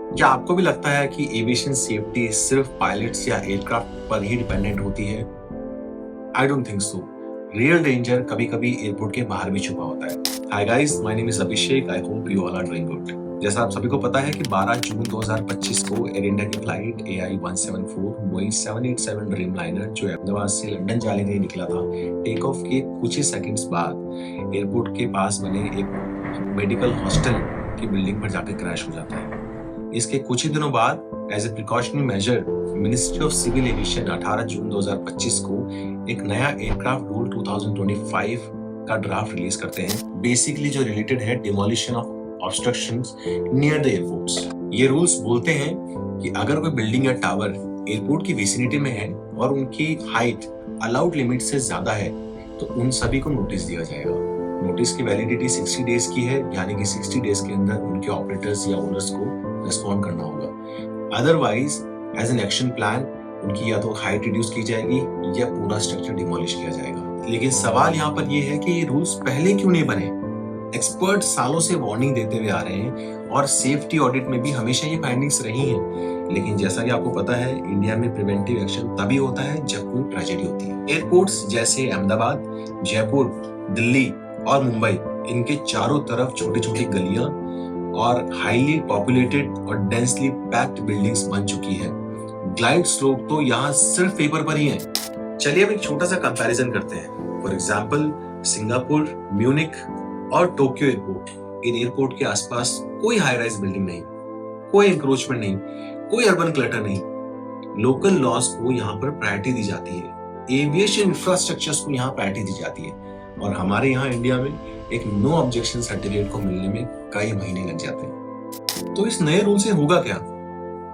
क्या आपको भी लगता है कि एविएशन सेफ्टी सिर्फ पायलट्स या एयरक्राफ्ट पर ही डिपेंडेंट होती है? I don't think so. Real danger कभी कभी एयरपोर्ट के बाहर भी छुपा होता है। Hi guys, my name is Abhishek. I hope you all are doing good. जैसा आप सभी को पता है कि 12 जून 2025 को एयर इंडिया की फ्लाइट AI-174 बोइंग 787 ड्रीमलाइनर जो अहमदाबाद से लंदन जाने के लिए निकला था, टेक ऑफ के कुछ ही सेकंड्स बाद एयरपोर्ट के पास बने एक मेडिकल हॉस्टल की बिल्डिंग पर जाकर क्रैश हो जाता है। इसके कुछ ही दिनों बाद as a precautionary measure ministry of civil aviation 18 जून 2025 को एक नया एयरक्राफ्ट रूल 2025 का ड्राफ्ट रिलीज करते हैं, बेसिकली जो रिलेटेड है demolition of obstructions near the airports. ये रूल्स बोलते हैं कि अगर कोई बिल्डिंग या टावर एयरपोर्ट की विसिनिटी में है और उनकी हाइट अलाउड लिमिट से ज्यादा है तो उन सभी को नोटिस दिया जाएगा। नोटिस की वैलिडिटी 60 डेज की है, यानी कि 60 डेज के अंदर उनके ऑपरेटर्स या ओनर्स को रिस्पॉन्ड करना होगा। Otherwise as an action plan उनकी या तो हाइट रिड्यूस की जाएगी या पूरा स्ट्रक्चर डिमोलिश किया जाएगा। लेकिन सवाल यहाँ पर यह है कि ये रूल्स पहले क्यों नहीं बने? एक्सपर्ट सालों से वार्निंग देते हुए आ रहे हैं और सेफ्टी ऑडिट में भी हमेशा ये फाइंडिंग्स रही हैं। लेकिन जैसा कि आपको पता है, इंडिया में प्रिवेंटिव एक्शन तभी होता है जब कोई ट्रेजेडी होती है। एयरपोर्ट्स जैसे अहमदाबाद, जयपुर, दिल्ली और मुंबई, इनके चारों तरफ छोटी छोटी गलियां और हाईली पॉपुलेटेड और डेंसली पैक्ड बिल्डिंग्स बन चुकी है। ग्लाइड स्लोप तो यहाँ सिर्फ पेपर पर ही है। चलिए अब एक छोटा सा कंपैरिजन करते हैं। फॉर एग्जांपल, सिंगापुर, म्यूनिक और टोक्यो एयरपोर्ट। इन एयरपोर्ट के आसपास कोई हाई राइज बिल्डिंग नहीं, कोई एंक्रोचमेंट नहीं, कोई अर्बन क्लटर नहीं। लोकल लॉज को यहाँ पर प्रायोरिटी दी जाती है, एविएशन इंफ्रास्ट्रक्चर्स को यहाँ प्रायोरिटी दी जाती है, और हमारे यहाँ इंडिया में एक नो ऑब्जेक्शन सर्टिफिकेट को मिलने में कई महीने लग जाते हैं। तो इस नए रूल से होगा क्या?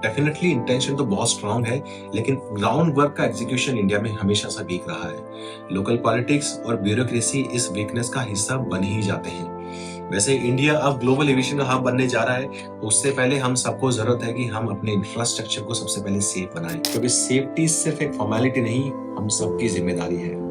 डेफिनेटली इंटेंशन तो बहुत स्ट्रांग है, लेकिन ग्राउंड वर्क का एग्जीक्यूशन इंडिया में हमेशा से वीक रहा है। लोकल पॉलिटिक्स और ब्यूरोक्रेसी इस वीकनेस का हिस्सा बन ही जाते हैं। वैसे इंडिया अब ग्लोबल एविएशन का हब बनने जा रहा है, उससे पहले हम सबको जरूरत है कि हम अपने इंफ्रास्ट्रक्चर को सबसे पहले सेफ बनाएं, क्योंकि सेफ्टी सिर्फ एक फॉर्मेलिटी नहीं, हम सबकी जिम्मेदारी है।